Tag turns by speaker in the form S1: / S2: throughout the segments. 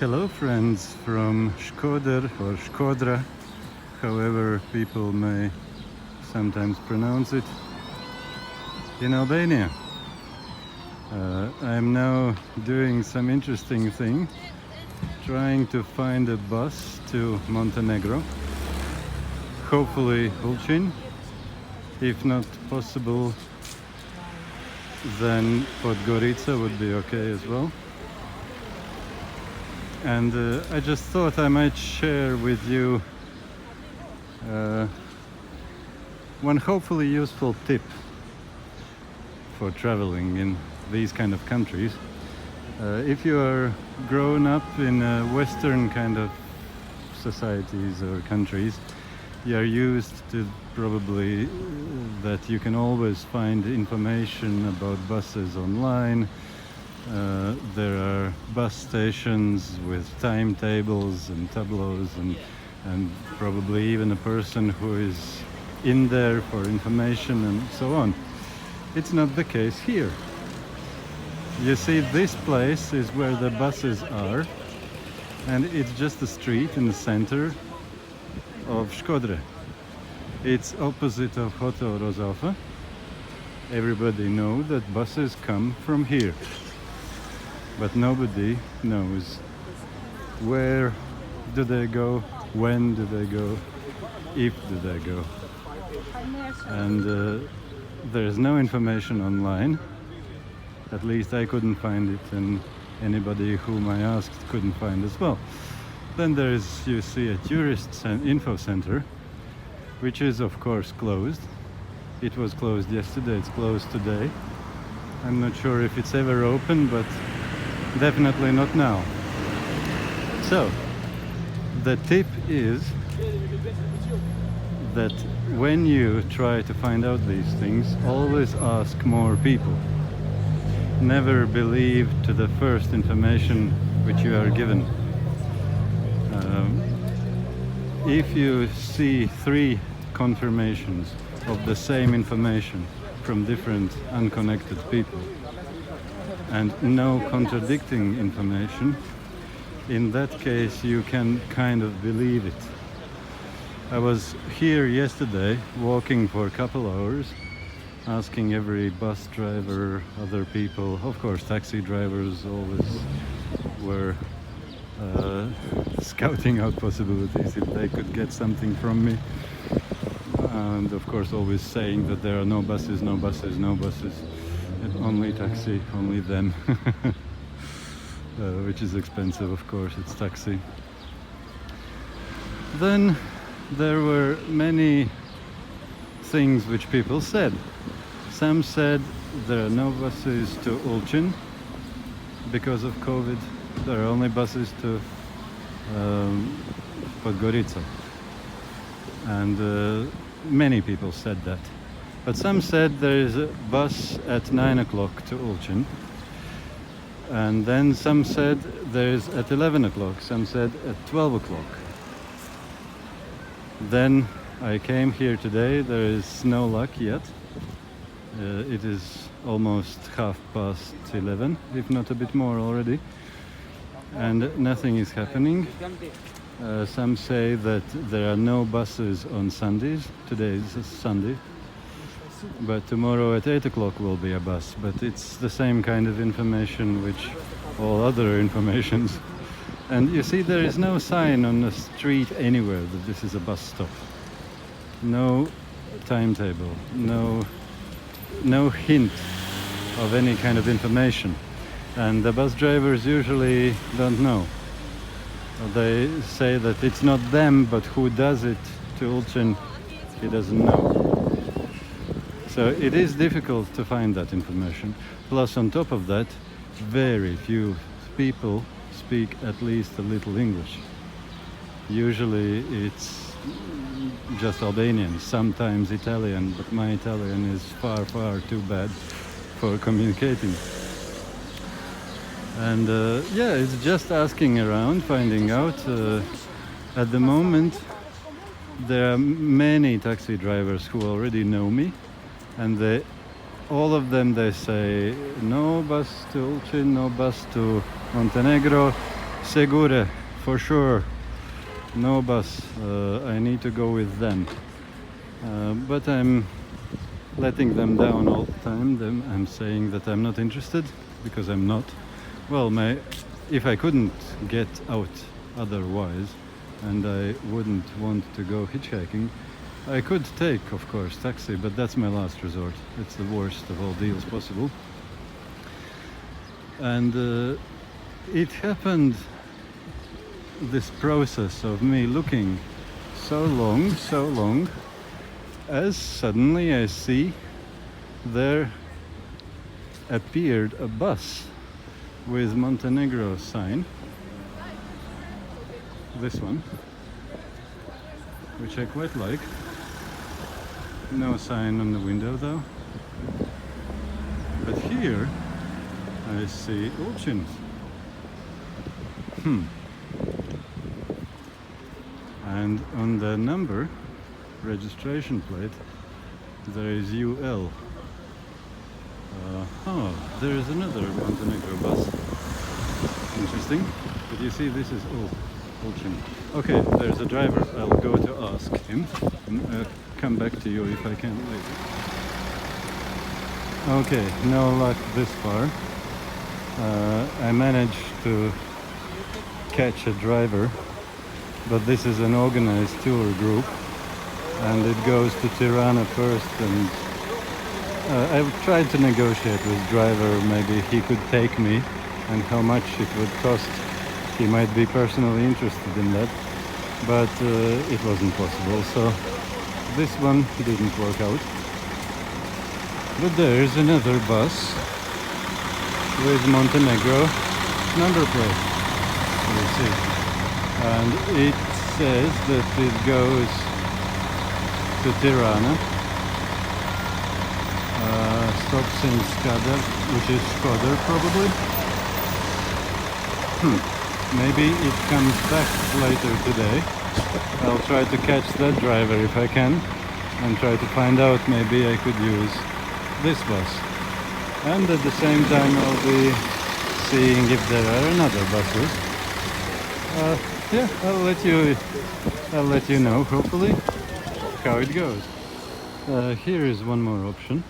S1: Hello friends from Shkoder or Shkodra, however people may sometimes pronounce it, in Albania. I am now doing some interesting thing, trying to find a bus to Montenegro, hopefully Ulcin. If not possible, then Podgorica would be okay as well. And I just thought I might share with you one hopefully useful tip for traveling in these kind of countries. If you are grown up in Western kind of societies or countries, you are used to probably that you can always find information about buses online. There are bus stations with timetables and tableaus and probably even a person who is in there for information and so on. It's not the case here. You see, this place is where the buses are, and it's just a street in the center of Shkoder. It's opposite of Hotel Rosalfa. Everybody knows that buses come from here, but nobody knows where do they go, when do they go, if do they go. And there's no information online. At least I couldn't find it, and anybody whom I asked couldn't find as well. Then there's, you see, a tourist info center, which is of course closed. It was closed yesterday, it's closed today. I'm not sure if it's ever open, but definitely not now. So the tip is that when you try to find out these things, always ask more people. Never believe to the first information which you are given. If you see 3 confirmations of the same information from different unconnected people and no contradicting information, in that case you can kind of believe it. I was here yesterday walking for a couple hours, asking every bus driver, other people, of course taxi drivers always were scouting out possibilities if they could get something from me, and of course always saying that there are no buses, no buses, no buses, and only taxi, only them. Which is expensive, of course, it's taxi. Then there were many things which people said. Some said there are no buses to Ulcin because of COVID. There are only buses to Podgorica. And many people said that. But some said there is a bus at 9 o'clock to Ulcin. And then some said there is at 11 o'clock. Some said at 12 o'clock. Then I came here today. There is no luck yet. It is almost 11:30, if not a bit more already, and nothing is happening. Some say that there are no buses on Sundays. Today is a Sunday, but tomorrow at 8 o'clock will be a bus. But it's the same kind of information which all other informations. And you see, there is no sign on the street anywhere that this is a bus stop. No timetable, no hint of any kind of information. And the bus drivers usually don't know. They say that it's not them, but who does it to Ulcin, he doesn't know. So it is difficult to find that information. Plus, on top of that, very few people speak at least a little English. Usually it's just Albanian, sometimes Italian, but my Italian is far, far too bad for communicating. And yeah, it's just asking around, finding out. At the moment, there are many taxi drivers who already know me, and all of them, they say no bus to Ulcin, no bus to Montenegro, Segure, for sure. No bus. I need to go with them. But I'm letting them down all the time. I'm saying that I'm not interested because I'm not. Well, if I couldn't get out otherwise and I wouldn't want to go hitchhiking, I could take, of course, taxi, but that's my last resort. It's the worst of all deals possible. And it happened, this process of me looking so long, as suddenly I see there appeared a bus with Montenegro sign. This one, which I quite like. No sign on the window though. But here I see Ulchin. And on the number, registration plate, there is UL. Oh, there is another Montenegro bus. Interesting. But you see, this is Ulchin. Okay, there's a driver. I'll go to ask him and come back to you if I can later. Okay, no luck this far. I managed to catch a driver, but this is an organized tour group and it goes to Tirana first, and I've tried to negotiate with driver, maybe he could take me and how much it would cost. He might be personally interested in that, but it wasn't possible, so this one didn't work out. But there's another bus with Montenegro number plate, you see, and it says that it goes to Tirana, stops in Shkoder, which is Shkoder probably. Maybe it comes back later today. I'll try to catch that driver if I can and try to find out, maybe I could use this bus. And at the same time I'll be seeing if there are another buses. Yeah, I'll let you know, hopefully, how it goes. Here is one more option.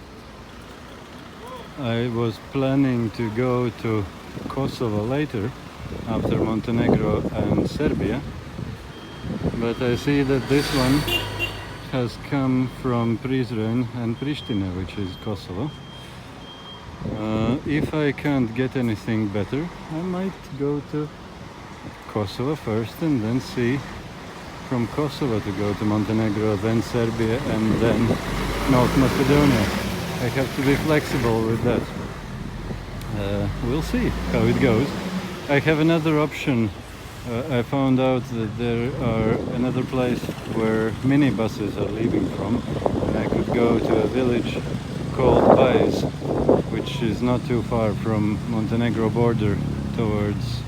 S1: I was planning to go to Kosovo later, after Montenegro and Serbia, but I see that this one has come from Prizren and Pristina, which is Kosovo. If I can't get anything better, I might go to Kosovo first and then see from Kosovo to go to Montenegro, then Serbia, and then North Macedonia. I have to be flexible with that. We'll see how it goes. I have another option. I found out that there are another place where minibuses are leaving from, and I could go to a village called Bajs, which is not too far from Montenegro border towards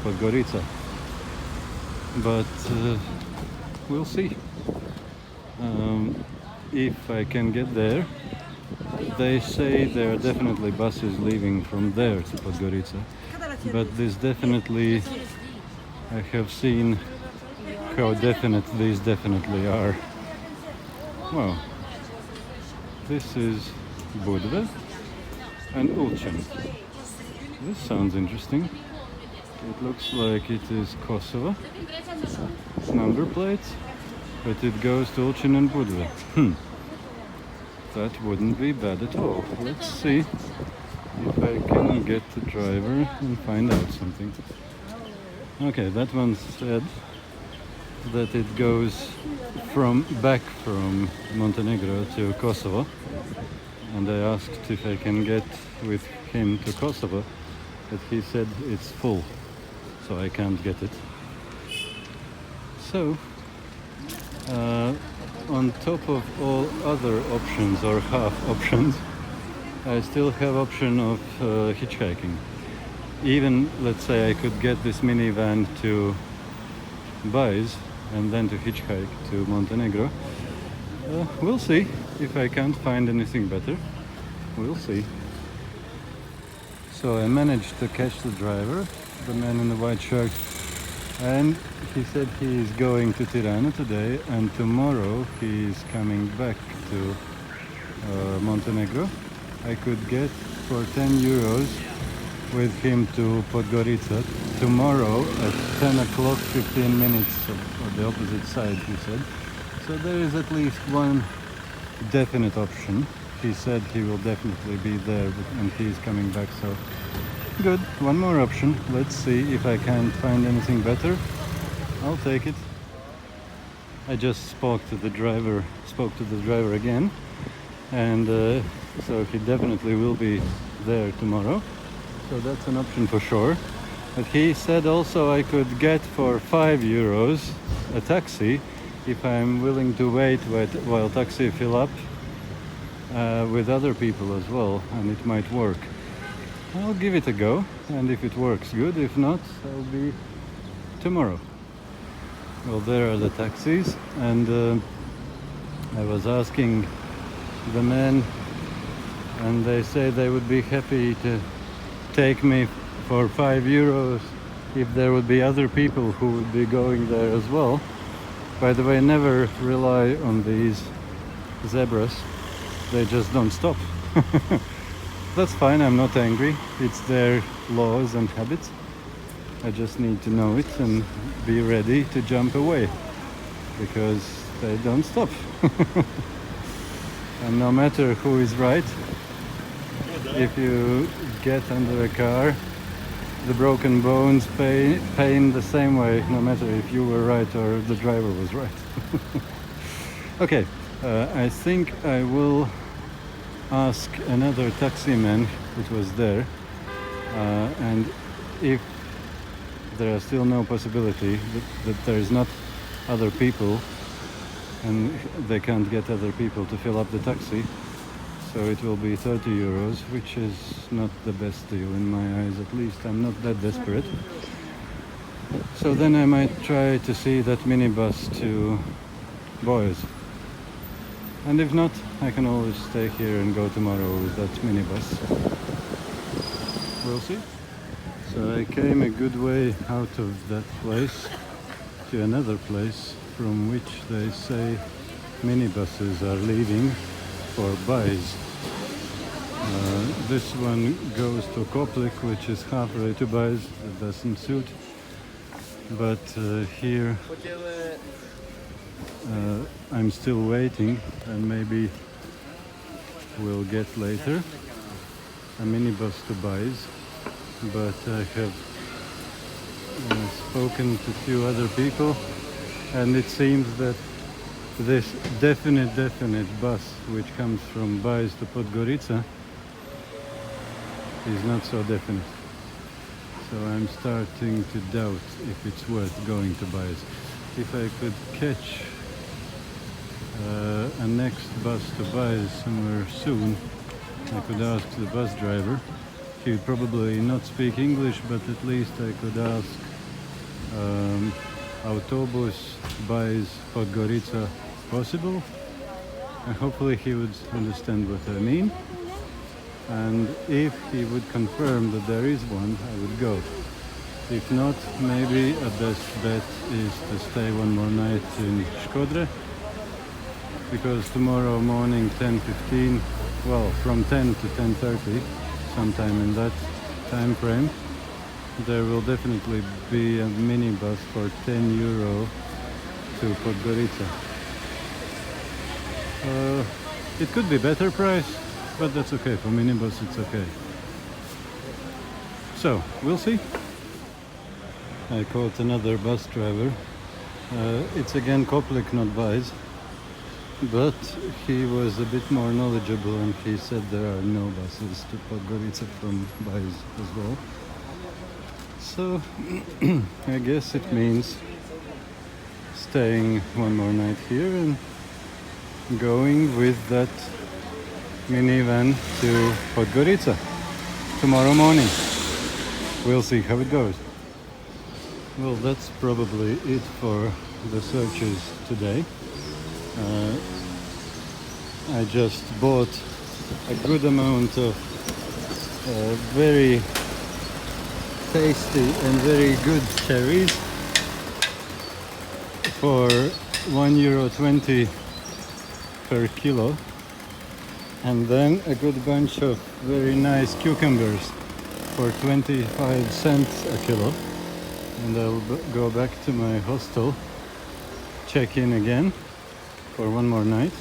S1: Podgorica. But we'll see. If I can get there. They say there are definitely buses leaving from there to Podgorica, but this definitely, I have seen how definite these definitely are. Wow, this is Budva and Ulcin. This sounds interesting. It looks like it is Kosovo number plates, but it goes to Ulcin and Budva. That wouldn't be bad at all. Let's see if I can get the driver and find out something. Okay, that one said that it goes back from Montenegro to Kosovo, and I asked if I can get with him to Kosovo, but he said it's full, so I can't get it. So on top of all other options, or half options, I still have option of hitchhiking. Even, let's say, I could get this minivan to Bajs and then to hitchhike to Montenegro. We'll see. If I can't find anything better, we'll see. So I managed to catch the driver, the man in the white shirt, and he said he is going to Tirana today, and tomorrow he is coming back to Montenegro. I could get for 10 euros with him to Podgorica tomorrow at 10 o'clock 15 minutes on the opposite side, he said. So there is at least one definite option. He said he will definitely be there and he is coming back, so good. One more option. Let's see if I can't find anything better. I'll take it. I just spoke to the driver again, and so he definitely will be there tomorrow. So that's an option for sure. But he said also I could get for 5 euros a taxi if I'm willing to wait while taxi fill up with other people as well, and it might work. I'll give it a go, and if it works, good. If not, I'll be tomorrow. Well, there are the taxis, and I was asking the men, and they say they would be happy to take me for 5 euros if there would be other people who would be going there as well. By the way, never rely on these zebras. They just don't stop. That's fine, I'm not angry. It's their laws and habits. I just need to know it and be ready to jump away, because they don't stop. And no matter who is right, if you get under a car, the broken bones pain the same way, no matter if you were right or the driver was right. Okay, I think I will ask another taxi man which was there, and if there are still no possibility that there is not other people and they can't get other people to fill up the taxi, so it will be 30 euros, which is not the best deal in my eyes. At least I'm not that desperate. So then I might try to see that minibus to Boys. And if not, I can always stay here and go tomorrow with that minibus. We'll see. So I came a good way out of that place to another place from which they say minibuses are leaving for Bais. This one goes to Koplik, which is halfway to Bais. It doesn't suit. But here I'm still waiting, and maybe we'll get later a minibus to Bais. But I have spoken to a few other people, and it seems that this definite bus which comes from Bais to Podgorica is not so definite. So I'm starting to doubt if it's worth going to Bais. If I could catch a next bus to Bais somewhere soon, I could ask the bus driver. He would probably not speak English, but at least I could ask autobus Bais Podgorica possible, and hopefully he would understand what I mean. And if he would confirm that there is one, I would go. If not, maybe a best bet is to stay one more night in Shkoder, because tomorrow morning 10:15, well, from 10 to 10:30, sometime in that time frame, there will definitely be a minibus for 10 euro to Podgorica. It could be better price, but that's okay. For minibus it's okay. So, we'll see. I caught another bus driver. It's again Koplik, not Bais. But he was a bit more knowledgeable, and he said there are no buses to Podgorica from Bais as well. So I guess it means staying one more night here and going with that minivan to Podgorica tomorrow morning. We'll see how it goes. Well, that's probably it for the searches today. I just bought a good amount of very tasty and very good cherries for €1.20 per kilo, and then a good bunch of very nice cucumbers for 25 cents a kilo. And I'll go back to my hostel, check in again for one more night,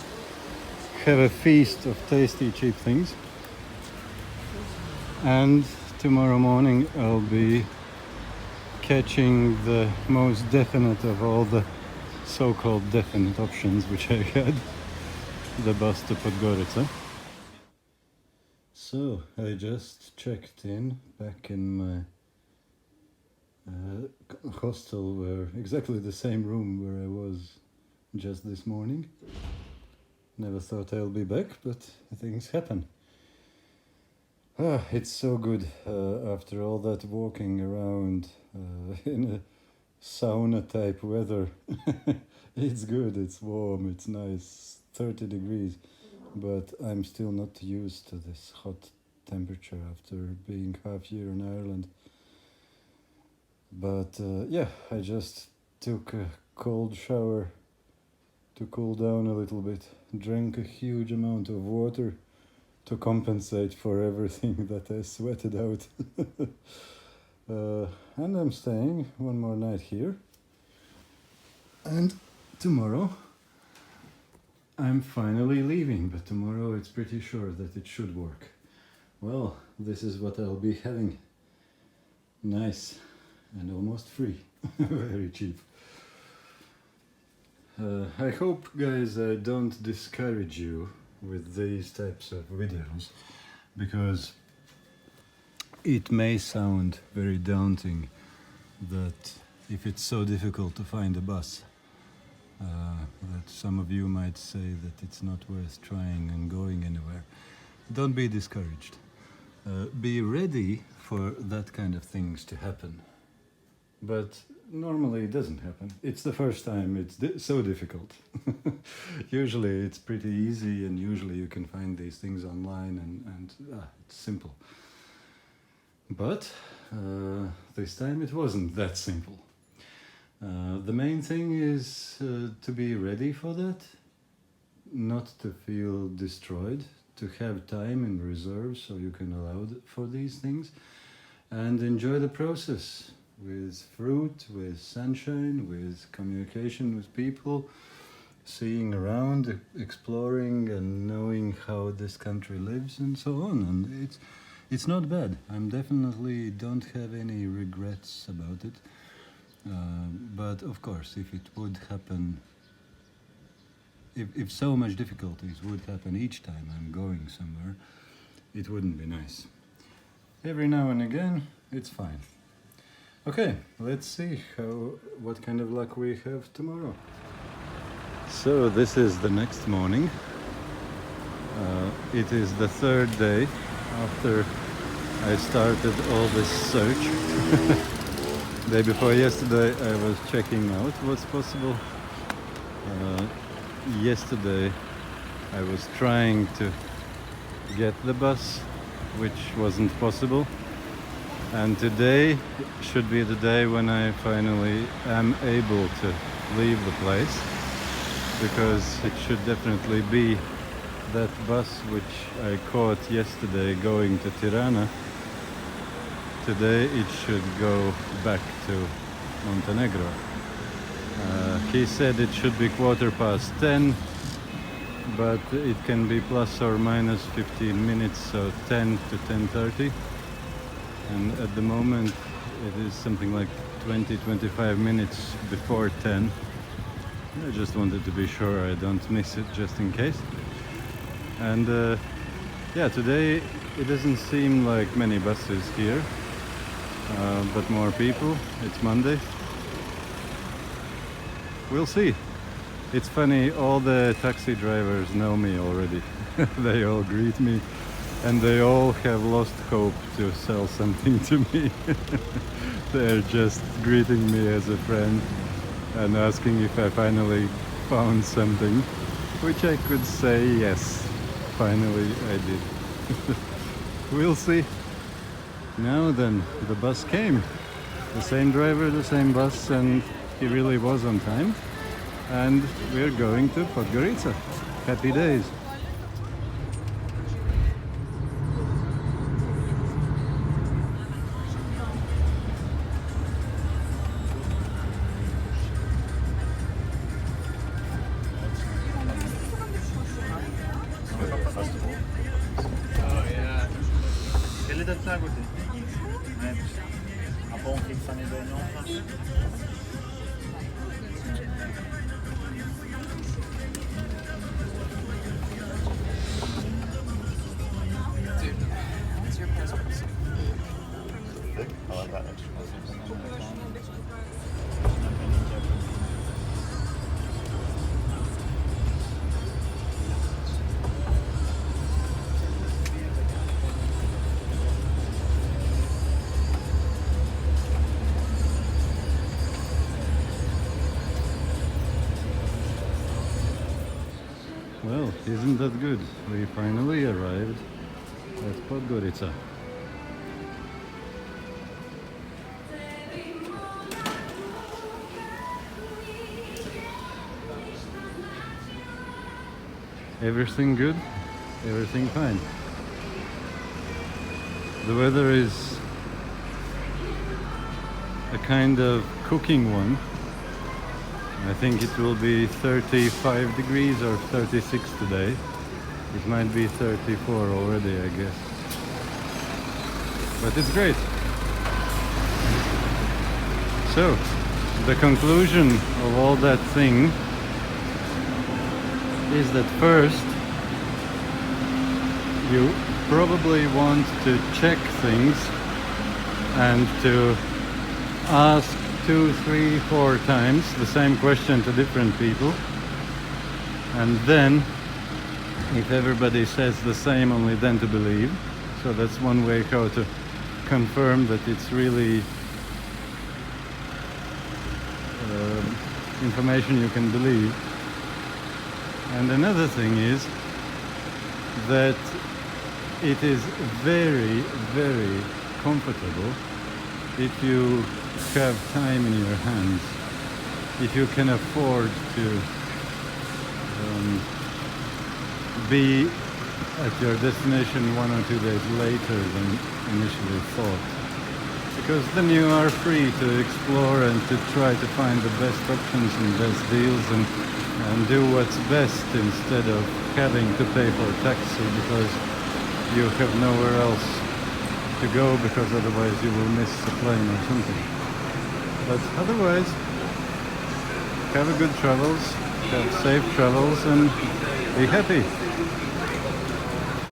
S1: have a feast of tasty cheap things, and tomorrow morning I'll be catching the most definite of all the so-called definite options which I had, the bus to Podgorica. So I just checked in back in my hostel, where exactly the same room where I was just this morning. Never thought I'll be back, but things happen. It's so good after all that walking around in a sauna type weather. It's good, it's warm, it's nice, 30 degrees, but I'm still not used to this hot temperature after being half year in Ireland. But yeah, I just took a cold shower to cool down a little bit, drank a huge amount of water to compensate for everything that I sweated out. And I'm staying one more night here, and tomorrow I'm finally leaving, but tomorrow it's pretty sure that it should work. Well, this is what I'll be having. Nice and almost free. Very cheap. I hope, guys, I don't discourage you with these types of videos, because it may sound very daunting that if it's so difficult to find a bus, that some of you might say that it's not worth trying and going anywhere. Don't be discouraged. Be ready for that kind of things to happen. But normally it doesn't happen. It's the first time it's so difficult. Usually it's pretty easy, and usually you can find these things online, and it's simple. But this time it wasn't that simple. The main thing is to be ready for that, not to feel destroyed, to have time in reserve so you can allow for these things, and enjoy the process with fruit, with sunshine, with communication with people, seeing around, exploring and knowing how this country lives and so on. And it's not bad. I'm definitely don't have any regrets about it. But of course, if it would happen, if so much difficulties would happen each time I'm going somewhere, it wouldn't be nice. Every now and again, it's fine. Okay, let's see what kind of luck we have tomorrow. So this is the next morning. It is the third day after I started all this search. Day before yesterday I was checking out what's possible. Yesterday I was trying to get the bus, which wasn't possible. And today should be the day when I finally am able to leave the place, because it should definitely be that bus which I caught yesterday going to Tirana. Today it should go back to Montenegro. He said it should be 10:15, but it can be plus or minus 15 minutes, so 10 to 10:30. And at the moment it is something like 20-25 minutes before 10. I just wanted to be sure I don't miss it, just in case. And yeah, today it doesn't seem like many buses here, but more people. It's Monday. We'll see. It's funny, all the taxi drivers know me already. They all greet me, and they all have lost hope to sell something to me. They're just greeting me as a friend and asking if I finally found something, which I could say yes, finally I did. We'll see. Now then, the bus came. The same driver, the same bus, and he really was on time. And we're going to Podgorica. Happy days. Well, isn't that good? We finally arrived at Podgorica. Everything good? Everything fine. The weather is a kind of cooking one. I think it will be 35 degrees or 36 today. It might be 34 already, I guess. But it's great. So, the conclusion of all that thing is that first you probably want to check things and to ask 2, 3, 4 times the same question to different people, and then if everybody says the same, only then to believe. So that's one way how to confirm that it's really information you can believe. And another thing is that it is very, very comfortable if you have time in your hands, if you can afford to be at your destination 1 or 2 days later than initially thought. Because then you are free to explore and to try to find the best options and best deals and do what's best instead of having to pay for a taxi because you have nowhere else to go, because otherwise you will miss the plane or something. But otherwise, have a good travels, have safe travels, and be happy.